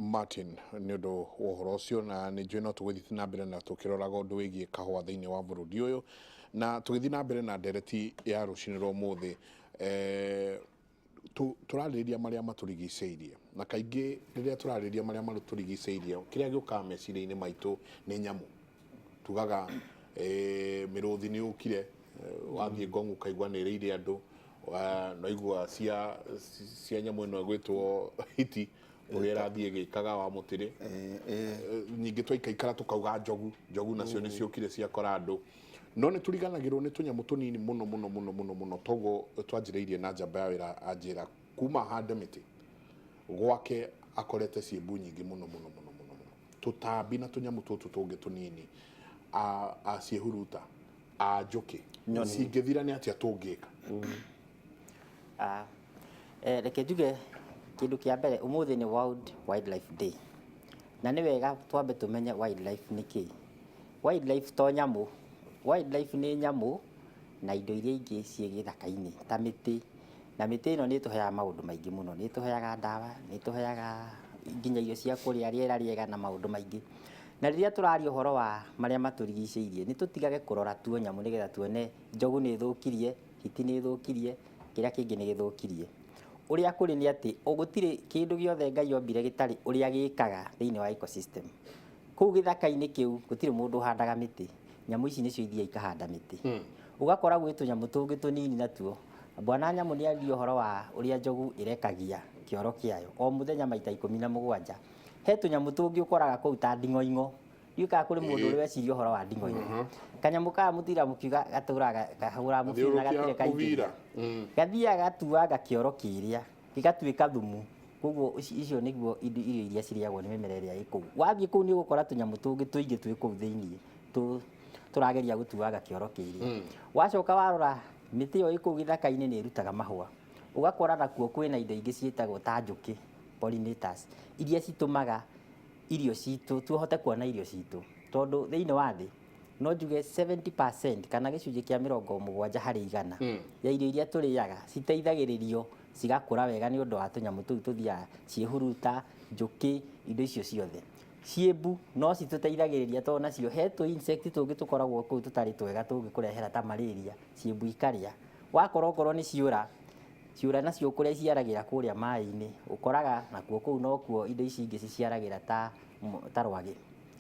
Martin nĩ ũndũ wa ũhoro ũcio na nĩ njũĩ no tũgũthiĩ na mbere na tũkĩroraga ũndũ wĩgiĩ kahũa thĩinĩ wa bũrũri ũyũ na tũgĩthiĩ na mbere na ndereti ya rũcinĩ rwa ũmũthĩ tũrarĩrĩria marĩa matũrigicĩirie na kaingĩ rĩrĩa tũrarĩrĩria marĩa matũrigicĩirie kĩrĩa gĩũkaga meciria-inĩ maitũ nĩ nyamũ tugaga mĩrũthi nĩ yũkire wathiĩ Ngong ũkaigua nĩ ĩrĩire andũ naigua cia nyamũ ĩno ĩgwĩtwo hiti ũrĩa ĩrathiĩ ĩgĩkaga wa mũtĩrĩ ningĩ twaikaikara tũkauga njogu nacio nĩ ciũkire ciakora andũ no nĩ tũriganagĩrwo nĩ tũnyamũ tũnini mũno toguo twanjĩrĩirie na njamba ya wĩra anjĩra kuma hande mĩtĩ gwake akorete ciĩmbu nyingĩ mũno tũtambi na tũnyamũ tũtũ tũngĩ tũnini ciĩhuruta njũkĩ cingĩthira nĩ atĩa tũngĩka reke njuge kĩndũ kĩa mbere ũmũthĩ nĩ World Wildlife Day na nĩ wega twambe tũmenye wildlife nĩ kĩĩ. Wildlife to nyamũ, wildlife nĩ nyamũ na indo iria ingĩ ciĩ gĩthaka-inĩ ta mĩtĩ, na mĩtĩ ĩno nĩ ĩtũheaga maũndũ maingĩ mũno, nĩ ĩtũheaga ndawa, nĩ ĩtũheaga nginya irio cia kũrĩa, rĩera rĩega na maũndũ maingĩ. Na rĩrĩa tũraria ũhoro wa marĩa matũrigicĩirie nĩ tũtigage kũrora tu nyamũ nĩgetha tuone njogu nĩ ĩthũkirie, hiti nĩ ĩthũkirie, kĩrĩa kĩngĩ nĩ gĩthũkirie. Ũrĩa kũrĩ nĩ atĩ gũtirĩ kĩndũ gĩothe Ngai ombire gĩtarĩ ũrĩa gĩkaga thĩinĩ wa ecosystem. Kũu gĩthaka-inĩ kĩu gũtirĩ mũndũ ũhandaga mĩtĩ, nyamũ ici nĩcio ithiaga ikahanda mĩtĩ. Ũgakora gwĩ tũnyamũ tũngĩ tũnini natuo. Bwana nyamũ nĩ aririe ũhoro wa ũrĩa njogu ĩrekagia kĩoro kĩayo o mũthenya maita 17. He tũnyamũ tũngĩ ũkoraga kũu ta nding'oing'o. Ndiũkaga kũrĩ mũndũ ũrĩa weciria ũhoro wa nding'oing'o. Kanyamũ ka mũtira mũkiuga gatũraga kahũra mũbira na gatirĩ kaingĩ. Gathiaga gatuaga kĩoro kĩrĩa gĩgatuĩka thumu. Koguo icio nĩguo irio iria cirĩagwo nĩ mĩmera ĩrĩa ĩ kũu. Wathiĩ kũu nĩ ũgũkora tũnyamũ tũngĩ tũingĩ twĩ kũu thĩinĩ tũrageria gũtuaga kĩoro kĩrĩa. Wacoka warora mĩtĩ ĩyo ĩ kũu gĩthaka-inĩ nĩ ĩrutaga mahũa. Ũgakora nakuo kwĩna indo ingĩ ciĩtagwo ta njũkĩ, pollinators, iria citũmaga irio citũ tuhote kuona irio citũ. Tondũ thĩinĩ wa thĩ no njuge 70% kana gĩcunjĩ kĩa 70 harĩ 100 ya irio iria tũrĩaga citeithagĩrĩrio cigakũra wega nĩ ũndũ wa tũnyamũ tũu tũthiaga ciĩhuruta, njũkĩ, indo icio ciothe. Ciĩmbu no citũteithagĩrĩria tondũ nacio he tũ insect tũngĩ tũkoragwo kũu tũtarĩ twega tũngĩkũrehera ta malaria, ciĩmbu ikarĩa. Wakorwo okorwo nĩ ciũra nacio kũrĩa iciaragĩra kũrĩa maĩ-inĩ ũkoraga nakuo kũu nokuo indo ici ingĩ ciciaragĩra ta rwagĩ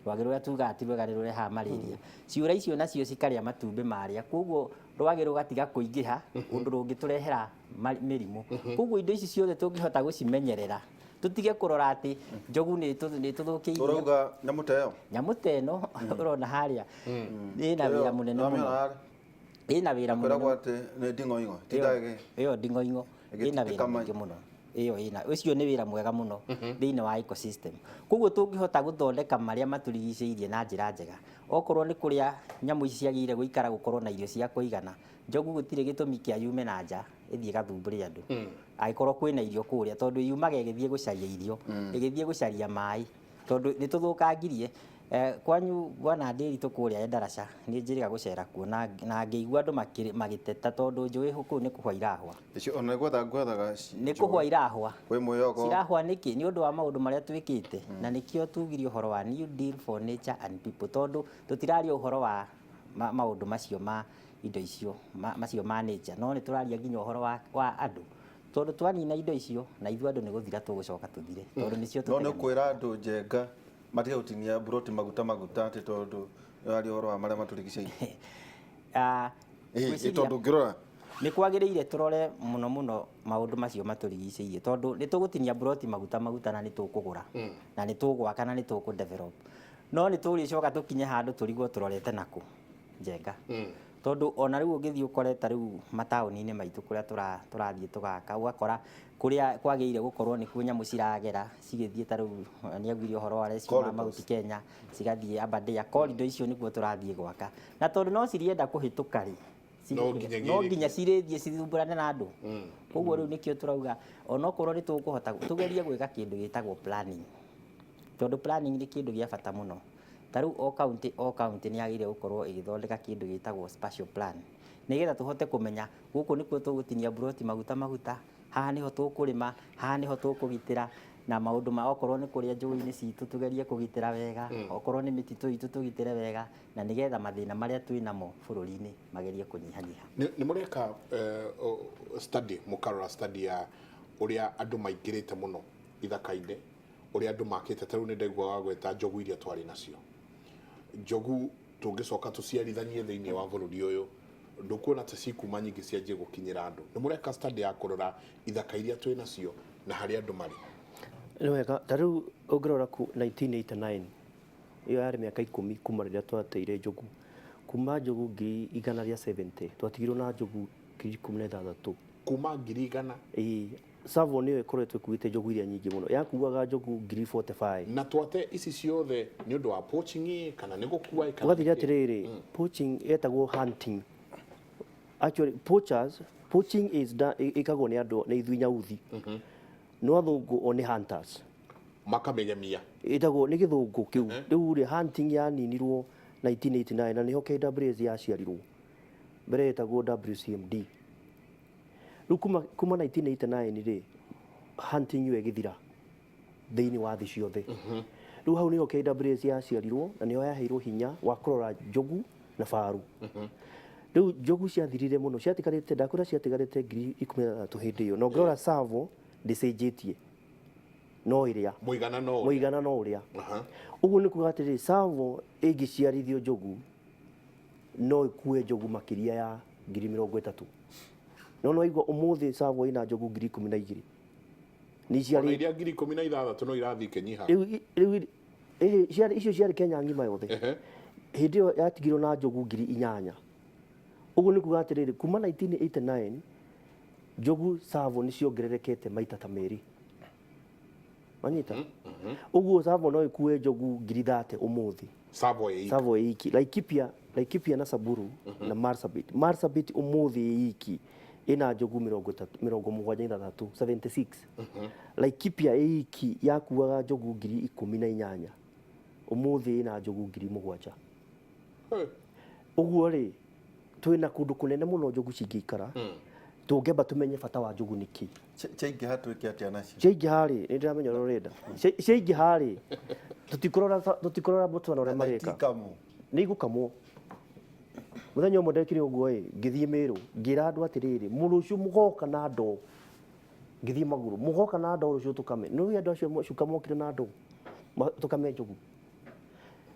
rũrĩa tugaga ti rwega nĩ rũrehaga malaria. Ciũra icio nacio cikarĩa matumbĩ marĩa, koguo rwagĩ rũgatiga kũingĩha ũndũ rũngĩtũrehera mĩrimũ. Koguo indo ici ciothe tũngĩhota gũcimenyerera tũtige kũrora atĩ njogu nĩ tũthũkĩirie. Ũrauga nyamũ ta ĩyo? Nyamũ ta ĩno ũrona harĩa ĩna wĩra mũnene mũno. Ĩna wĩra mũnene. Kwĩragwo atĩ nĩ nding'oing'o, ti ndagĩ. Ĩyo nding'oing'o ĩna wĩra mũingĩ mũno. Ũcio nĩ wĩra mwega mũno thĩinĩ wa ecosystem. Koguo tũngĩhota gũthondeka marĩa matũrigicĩirie na njĩra njega, okorwo nĩ kũrĩa nyamũ ici ciagĩrĩire gũikara gũkorwo na irio cia kũigana, njogu gũtirĩ gĩtũmi kĩa yume na nja ĩthiĩ gathumbũre andũ angĩkorwo kwĩna irio kũrĩa, tondũ yumaga ĩgĩthiĩ gũcaria irio, ĩgĩthiĩ gũcaria maĩ, tondũ nĩ tũthũkangirie. Kwanyu Bwana Ndĩritũ kũrĩa Endarasha nĩ njĩrĩga gũcera kuo na ngĩigua andũ magĩteta tondũ njũĩ kũu nĩ kũhũa irahũa. Ona gwethaga nĩ kũhũa irahũa. Kwĩ mwĩyogo. Cirahũa nĩkĩ? Nĩ ũndũ wa maũndũ marĩa twĩkĩte na nĩkĩo tugire ũhoro wa new deal for nature and people, tondũ tũtiraria ũhoro wa maũndũ macio ma indo icio macio ma nature, no nĩ tũraria nginya ũhoro wa andũ, tondũ twanina indo icio na ithuĩ andũ nĩ gũthira tũgũcoka tũthire, tondũ nĩcio tũtene. No nĩ kwĩra andũ njenga matige gũtinia buroti maguta atĩ tondũ nĩwaria ũhoro wa marĩa matũrigicĩirie. Tondũ ngĩrora nĩ kwagĩrĩire tũrore mũno maũndũ macio matũrigicĩirie, tondũ nĩ tũgũtinia buroti maguta na nĩ tũkũgũra na nĩ tũgwaka na nĩ tũkũdevelop, no nĩ tũrĩcoka tũkinye handũ tũrigwo tũrorete nakũ njenga. Tondũ ona rĩu ũngĩthiĩ ũkore ta rĩu mataũni-inĩ maitũ kũrĩa tũrathiĩ tũgaka, ũgakora kũrĩa kwagĩrĩire gũkorwo nĩkuo nyamũ ciragera cigĩthiĩ ta rĩu nĩaugire ũhoro wa rescue ma Mount Kenya cigathiĩ Aberdare, corridor icio nĩkuo tũrathiĩ gwaka, na tondũ no cirienda kũhĩtũka rĩ no nginya cirĩthiĩ cithumbũrane na andũ. Koguo rĩu nĩkĩo tũrauga onokorwo nĩ tũkũhota tũgerie gwĩka kĩndũ gĩtagwo planning, tondũ planning nĩ kĩndũ gĩa bata mũno. Ta rĩu o county nĩ yagĩrĩire gũkorwo ĩgĩthondeka kĩndũ gĩtagwo spatial plan, nĩgetha tũhote kũmenya gũkũ nĩkuo tũgũtinia buroti maguta, haha nĩho tũkũrĩma, haha nĩho tũkũgitĩra, na maundu ma okorwo ni kuria njũĩ-inĩ citũ tugerie kũgitĩra wega, okorwo ni mĩtitũ itũ tũgitĩre wega, na nigetha mathĩna marĩa twĩ namo bũrũri-inĩ magerie kũnyihanyiha. Nĩ mũreka study mũkarora study ya ũrĩa andũ maingĩrĩte mũno ithaka-inĩ, ũrĩa andũ makĩte, ta rĩu nĩ ndaiguaga gweta njogu iria twarĩ nacio. Njogu tũngĩcoka tũciarithanie thĩinĩ wa bũrũri ũyũ, ndũkuona ta cikuma nyingĩ cianjie gũkinyĩra andũ. Nĩ mũreka study ya kũrora ithaka iria twĩ nacio na harĩa andũ marĩ. Nĩ wega, ta rĩu ũngĩrora 1989 iyo yarĩ mĩaka 10 kuma rĩrĩa twateire njogu, kuma njogu 170 twatigirwo na njogu 16,000 kuma 100,000. Tsavo niyo ĩkoretwo ĩkuĩte njogu iria nyingĩ mũno, yakuaga njogu 45,000. Na twate ici ciothe nĩ ũndũ wa poaching kana nĩ gũkua kana ũgathiĩ atĩrĩrĩ, poaching etagwo hunting. Actually poaching is ĩkagwo nĩ andũ nĩ ithuĩ nyauthi, no athũngũ o nĩ hunters makamegemia, ĩtagwo nĩ gĩthũngũ kĩu. Rĩu rĩ hunting yaninirwo 1989 na nĩho KWS yaciarirwo, mbere ĩtagwo WCMD. Rĩu kuma 1989 rĩ hunting ĩyo ĩgĩthira thĩinĩ wa thĩ ciothe. Rĩu hau nĩho KWS yaciarirwo na nĩho yaheirwo hinya wa kũrora njogu na faru. Rĩu njogu ciathirire mũno, ciatigarĩte ndakũra ciatigarĩte 16,000 hĩndĩ ĩyo, na ũngĩrora Tsavo ndĩcenjetie no ĩrĩa mũigana no ũrĩa. Ũguo nĩ kuuga atĩrĩrĩ, Tsavo ĩngĩciarithio njogu no ĩkue njogu makĩria ya 30,000. No waigua ũmũthĩ Tsavo ĩna njogu 12,000. Nĩ ciarĩ iria 16,000 no irathiĩ kĩnyiha. Rĩu icio ciarĩ Kenya ng'ima yothe. Hĩndĩ ĩyo yatigirwo na njogu 8,000. Ũguo nĩ kuuga atĩrĩrĩ, kuma 1989 njogu Tsavo nĩ ciongererekete maita ta merĩ. Manyita? Ũguo Tsavo no ĩkue njogu 30,000 ũmũthĩ. Tsavo ĩiki. Laikipia na Samburu na Marsabit ũmũthĩ ĩiki ina njogu 76. 76. Laikipia ĩiki yakuaga njogu 18,000 ũmũthĩ ina njogu 7,000. Ũguo rĩ twina kũndũ kũnene mũno njogu cingĩikara. Tũngĩamba tũmenye bata wa njogu nĩkĩ. Ciaingĩha twĩke atĩa nacio? Ciaingĩha rĩ nĩ ndĩramenya ũrĩa ũrenda. Ciaingĩha rĩ tũtikũrora Botswana ũrĩa mareka. Nĩ igũkamwo. Mũthenya ũmwe ndekire ũguo ngĩthiĩ Meru ngĩra andũ atĩrĩrĩ, mũrũciũ mũgoka na ndoo. Ngĩthiĩ magũrũ mũgoka na ndoo rũciũ tũkame. Nĩ andũ acio cuka mokire na ndoo tũkame njogu.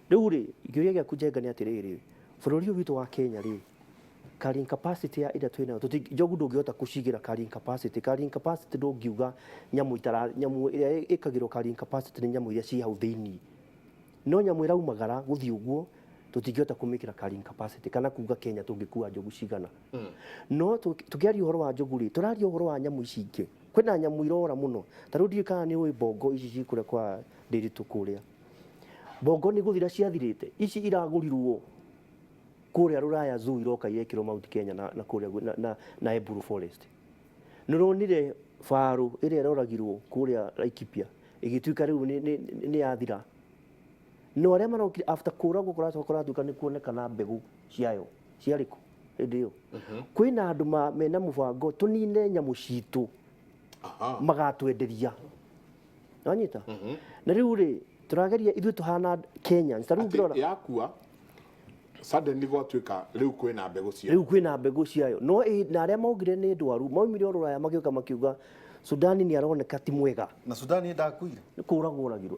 Rĩu rĩ ngĩũria gĩaku njenga nĩ atĩrĩrĩ, bũrũri ũyũ witũ wa Kenya rĩ, carrying capacity ya ĩrĩa twĩnayo njogu ndũngĩhota gũcigĩra carrying capacity. Carrying capacity ndũngiuga nyamũ ĩrĩa ĩkagĩrwo carrying capacity nĩ nyamũ iria ciĩ hau thĩinĩ. No nyamũ ĩraumagara gũthiĩ ũguo tũtingĩhota kũmĩkĩra carrying capacity kana kuga Kenya tũngĩkua njogu cigana. No tũkĩaria ũhoro wa njogu rĩ tũraria ũhoro wa nyamũ ici ingĩ. Kwĩna nyamũ irora mũno. Ta rĩu ndiũĩ kana nĩ ũĩ bongo ici cikũrĩa kwa Ndĩritũ kũrĩa. Bongo nĩ gũthira ciathirĩte. Ici iragũrirwo kũrĩa Rũraya Zoo iroka irekĩrwo Mount Kenya na kũrĩa na Eburu Forest. Nĩronire faru ĩrĩa ĩroragirwo kũrĩa Laikipia ĩgĩtuĩka rĩu nĩ yathira. No arĩa marokire after kũragwo kũratuĩka nĩ kuonekana mbegũ ciayo ciarĩkũ hĩndĩ ĩyo. Kwĩna andũ mena mũbango tũnine nyamũ citũ magatwenderia. Wanyita? Na rĩu rĩ tũrageria ithuĩ tũhana Kenya atĩ yakua suddenly gwatuĩka rĩu kwĩna mbegũ ciayo. Rĩu kwĩna mbegũ ciayo. No na arĩa maugire nĩ ndwaru maumire Rũraya magĩũka makiuga Sudani nĩ aroneka ti mwega. Na Sudani ndakuire. Nĩ kũragwo oragirwo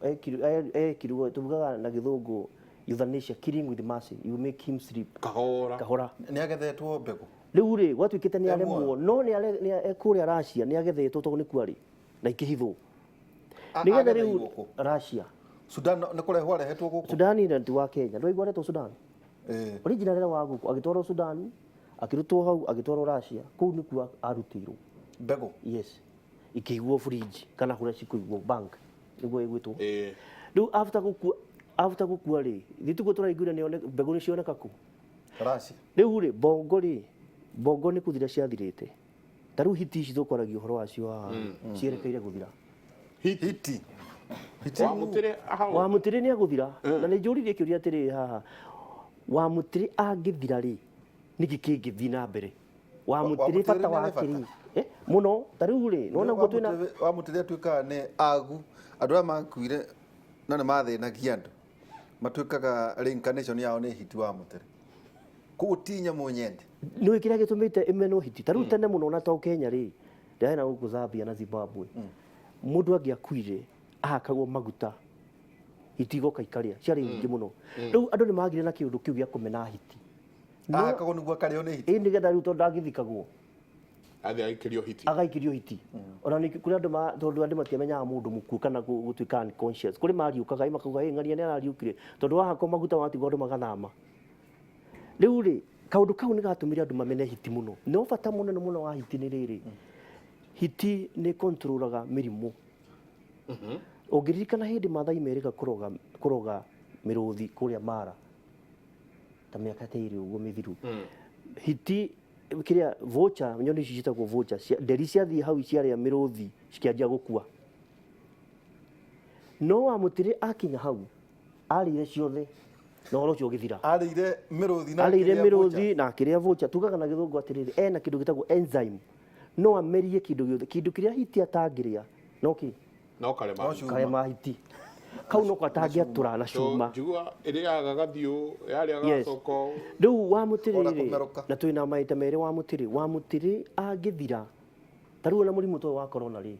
ekirwo tugaga na gĩthũngũ euthanasia, killing with mercy, you make him sleep. Kahora. Nĩ agethetwo mbegũ. Rĩu rĩ gwatuĩkĩte nĩ aremwo no nĩ kũrĩa Russia nĩ agethetwo tondũ nĩ kwari na ikĩhithwo. Nĩgetha rĩu Russia. Sudan nĩ kũrehwo arehetwo gũkũ. Sudani nĩ wa Kenya. Ndũigua aretwo Sudan. Original wa gũkũ agĩtwarwo Sudan akĩrutwo hau agĩtwarwo Russia. Kũu nĩkuo arutirwo mbegũ. Yes. Ikĩigwo fridge kana kũrĩa cikũigwo bank nĩguo ĩgwĩtwo. Rĩu after gũkua rĩ thituko tũraiguire nĩ mbegũ nĩ cioneka kũ Russia. Rĩu rĩ bongo nĩ kũthira ciathirĩte. Ta rĩu hiti ici tũkwaragia ũhoro wacio cierekeire gũthira. Hiti Wamũtĩrĩ nĩ agũthira na nĩ njũririe kĩũria atĩrĩ haha Wamũtĩrĩ angĩthira rĩ nĩkĩ kĩngĩthiĩ na mbere. Wamũtĩrĩ bata wake rĩ mũno ta rĩu rĩ nona guo twĩna Wamũtĩrĩ atuĩka nĩ agu andå arä a makuire na nä mathänagia andå matuĩkaga reincarnation yao nä hiti wa mũtere koguo ti nyamũ nyende nä kä rä a gä tå mä te ä menwo hiti ta rä u tene må no na to Kenya rä ndahena gå kå Zambia na Zimbabwe må ndå angä akuire ahakagwo maguta hiti igoka ikarä a ciarä nyingä må no rä u andå nä magire na kä å ndå kä u gä a kå mena hiti ahakagwo nä guo akarä o nä hiti nä getha rä u tondå ndangä thikagwo agaikä rio hiti ona nä kå rä tondå andå matiamenyaga må ndå må kuo kana gå tuä ka kå rä mariå kaga makauga ng'ania nä arariå kire tondå wahakwo maguta watigwo andå magathama rä u rä kaå ndå kau nä gatå mä re andå mamene hiti må no no bata må nene må no wa hiti nä rä rä hiti nä controlaga mä rimå å ngä ririkana hä ndä mathai merä ga kå roga mä rå thi kå rä a mara ta mä aka ta ä rä å guo mä thiru hiti kä rä a vocha nyoni ici citagwo vocha nderi ciathiä hau ciarä a mä rå thi cikä anjia gå kua no wa må tä rä akinya hau arä ire ciothe na horo cio å gä thira arä ire mä rå thi na akä rä a vocha tugaga na gä thå ngå atä rä rä ena kä ndå gä tagwo enzyme no amerie kä ndå gä othe kä ndå kä rä a hiti atangä rä a no kä karema hiti kau no atangä atå ra na cuma rä u wa må tä rä na twä na maita merä wa må tä rä angä thira ta rä u ona må rimå ta wa korona rä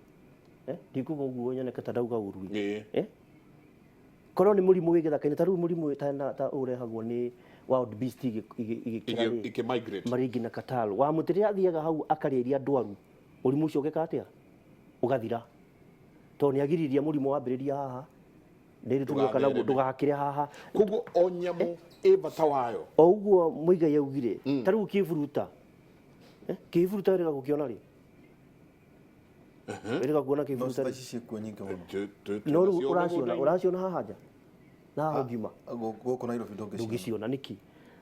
ndikuga å guo nyoneka ta ndauga å ru korwo nä må rimå wä gä thaka-inä ta rä u må rimå ta å rehagwo nä igä maringi na katalo wa må tä rä athiaga hau akarä ria ndwaru må rimå å cio å geka atä a å gathira tondå nä agiriria må rimå wambä rä ria haha ndä rä tå gä oka naguo ndå gakä re haha koguo o nyamå ä bata wayo o å guo må igai augire ta rä u kä buruta wä rä ga gå kä ona rä wä rä ga kuona kä buruta no rä u å raciona haha nja na haha ngiuma ndå ngä ciona nä kä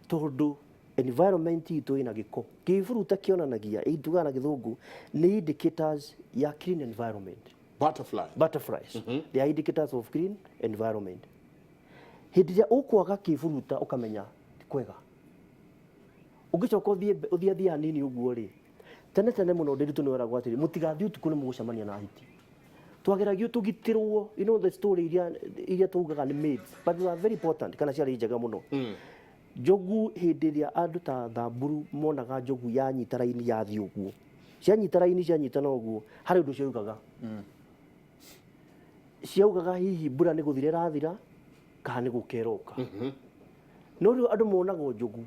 tondå environment itå ä na gä ko kä buruta kä onanagia tugaga na gä thå ngå nä indicators ya clean environment butterflies they are indicators of clean environment hĩndĩ ĩrĩa ũkwaga kĩburuta ũkamenya ti kwega ũngĩcoka ũthiĩ hanini ũguo rĩ tene mũno ndĩritũ nĩ weragwo atĩrĩ mũtigathiĩ ũtukũ nĩ mũgũcemania na hiti twageragio tũgitĩrwo you know the story iria tugaga nĩ myths but they are very important kana ciarĩ njega mũno njogu hĩndĩ ĩrĩa andũ ta Thamburu monaga njogu yanyita raini yathiĩ ũguo cianyita raini cianyitana ũguo harĩ ũndũ ciaugaga ciaugaga hihi mbura nĩ gũthira ĩrathira kana nĩ gũkeroka no rĩu andũ monagwo njogu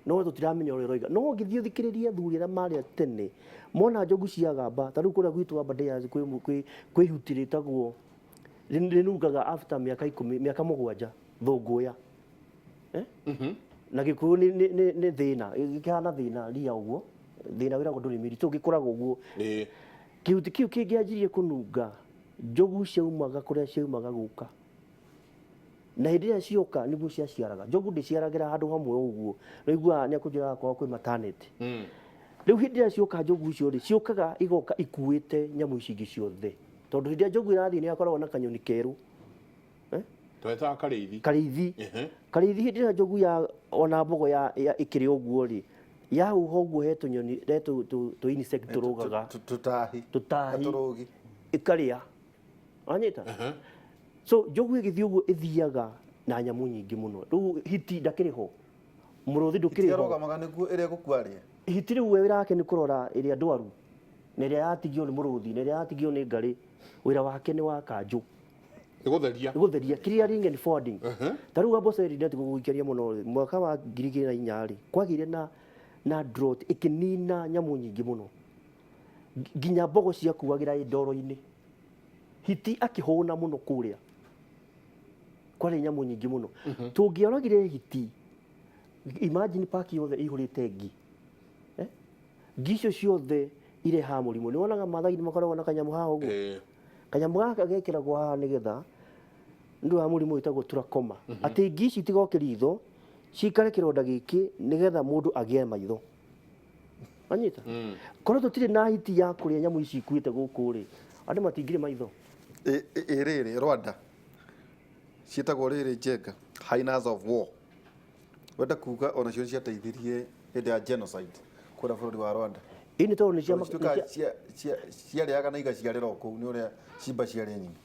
no tũtiramenya ũrĩa ũroiga no ngĩthiĩ ũthikĩrĩrie athuri arĩa marĩ tene mona njogu ciagamba ta rĩu kũrĩa gwitũ Abadeas kwĩ ihuti rĩtagwo rĩnungaga after mĩaka 7 thũngũya na Gĩkũyũ nĩ thĩna gĩkĩhana thĩna ria ũguo thĩna wĩragwo ndũrĩ mĩri tũ gĩkoragwo ũguo kĩhuti kĩu kĩngĩanjirie kũnunga njogu ciaumaga kũrĩa ciaumaga gũka na hĩndĩ ĩrĩa cioka nĩguo ciaciaraga njogu ndĩciaragĩra handũ hamwe ũguo naigua nĩ akũnjĩraga kwao kwĩ maternity rĩu hĩndĩ ĩrĩa cioka njogu icio rĩ ciũkaga igoka ikuĩte nyamũ ici ingĩ ciothe tondũ hĩndĩ ĩrĩa njogu ĩrathiĩ nĩ akoragwo na kanyoni kerũ twetaga karĩithi hĩndĩ ĩrĩa njogu ya ona mbogo ĩkĩrĩ ũguo rĩ yahuha ũguo he tũnyoni tũ insect tũrũgaga tũtahi ĩkarĩa wanyita so njogu ĩgĩthiĩ ũguo ĩthiaga na nyamũ nyingĩ mũno rĩu hiti ndakĩrĩ ho mũrũthi ndũkĩrĩ ho hiti rĩu wĩra wake nĩ kũrora ĩrĩa ndwaru na ĩrĩa yatigio nĩ mũrũthi na ĩrĩa yatigio nĩ ngarĩ wĩra wake nĩ wa kanjũ gũtheria clearing and forwarding ta rĩu amboseli nĩ tũgũgĩikaria mũno mwaka wa 2004 rĩ kwagĩire na drought ĩkĩnina nyamũ nyingĩ mũno nginya mbogo ciakuagĩra ndoro-inĩ hiti akĩhũna mũno kũrĩa kwarĩ nyamũ nyingĩ mũno tũngĩoragire hiti imagine park yothe ĩihũrĩte ngi icio ciothe irehaga mũrimũ nĩ wonaga Maathai nĩ makoragwo na kanyamũ haha ũguo kanyamũ gaka gekĩragwo haha nĩgetha nĩ wa mũrimũ wĩtagwo turakoma atĩ ngi ici itigoke ritho cikare kĩronda gĩkĩ nĩgetha mũndũ agĩe maitho anyita korwo tũtirĩ na hiti ya kũrĩa nyamũ ici ikuĩte gũkũ rĩ andũ matingĩrĩ maitho rĩrĩ Rwanda ciĩtagwo rĩrĩ njenga hyenas of war wenda kuga ona cio ciateithirie hĩndĩ ya genocide kũrĩa bũrũri wa Rwanda ini tondũ nĩ ciarĩaga na igaciarĩra o kũu nĩ ũrĩa cimba ciarĩ nyingĩ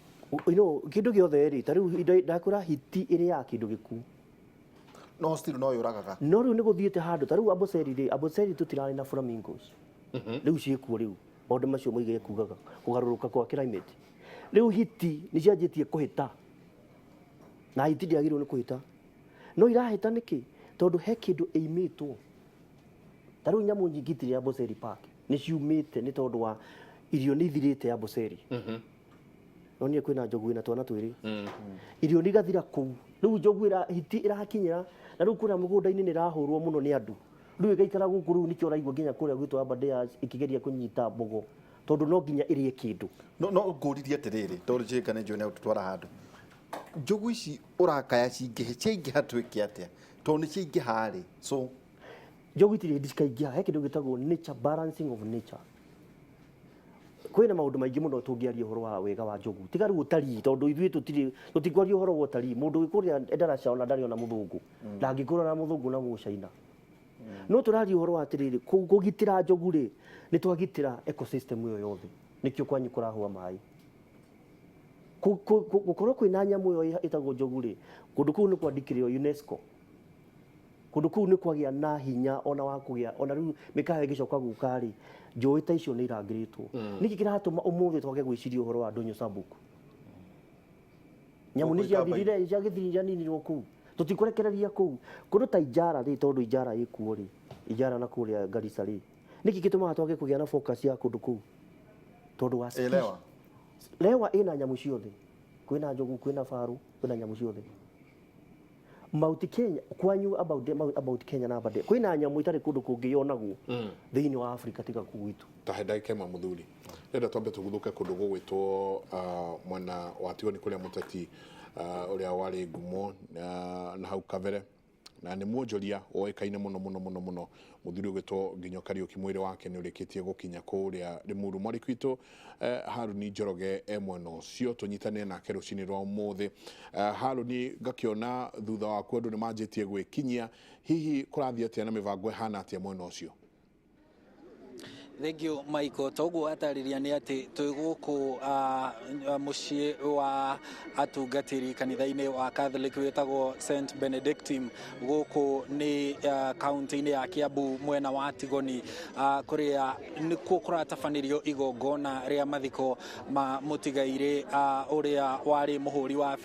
kindu giothe ri tariu ndakura hiti iri ya kindu giku no still no yuragaga no riu ni guthiite handu tariu Amboseli tutirari na flamingos riu ciikuo riu maundu macio moige kugaga kugaruruka kwa climate riu hiti ni cianjitie kuhita na hiti ndiagirwo ni kuhita no irahita niki tondu he kindu eimitwo tariu nyamu nyingi tiri Amboseli Park ni ciumite ni tondu wa irio ni ithirite Amboseli no nie kwina njogu ina twana twiri irio ni gathira kuu riu njogu hiti irakinyira na riu kuna mugunda-ini ni rahurwo muno ni andu riu igaikara guku riu nikio raigua nginya kuria gwitwa Aberdare ikigeria kunyita mbogo tondu no nginya irie kindu no nguririe atiriri tondu njikane njone utwara handu njogu ici urakaya cingiha twike atia tondu ni cingiha ri so njogu itiri ndikaingiha he kindu gitagwo nature balancing of nature kwina maundu maingi muno tungiaria uhoro wa wega wa njogu tiga riu utari tondu ithui tutikwaria uhoro wa utari mundu wikuria endaraca ona ndari ona muthungu ndangikura na muthungu na mucaina no turaria uhoro wa atiriri kugitira njogu ri ni twagitira ecosystem iyo yothe nikio kwanyu kurahua mai gukorwo kwina nyamu iyo itagwo njogu ri kundu kuu ni kwandikirwo UNESCO kundu kuu ni kwagia na hinya ona wa kugia ona riu mikawa igicoka guka ri njui ta icio ni irangiritwo niki kiratuma umuthi twage gwiciria uhoro wa ndunyu sambuku nyamu ni ciathirire ciagithiria ninirwo kuu tutikurekereria kuu kundu ta ijara ri tondu ijara ikuo ri ijara na kuria Garissa ri niki gituma twage kugia na focus ya kundu kuu tondu wa lewa ina nyamu ciothe kwina njogu kwina faru kwina nyamu ciothe Mount Kenya kwanyu about Kenya na Aberdare kwina nyamu itari kundu kungiyonagwo thiini wa Africa tiga kuwitu tahedai kema muthuri renda twambe tuguthuke kundu gugwitwo mwana wa Tigoni kuria muteti uria wari ngumo na hau kabere na ni mwonjoria oekaine muno muthuri ugwitwo nginyo Kariuki mwiri wake ni urikitie gukinya kuria Limuru mwari kwitu Haruni Njoroge mwena ucio tunyitane nake rucini rwa umuthi Haruni ngakiona thutha wa kwendu ni manjitie gwikinyia hihi kurathia atia na mivango hana atia mwena ucio Thank you Michael toguo atariria ni ati twiguku mucii wa atungatiri kanitha-ini wa Catholic wetagwo St Benedictine guku ni county-ini ya Kiambu mwena wa Tigoni kuria nikuo kuratafanirio igongona ria mathiko ma mutigaire uria wari muhuri wa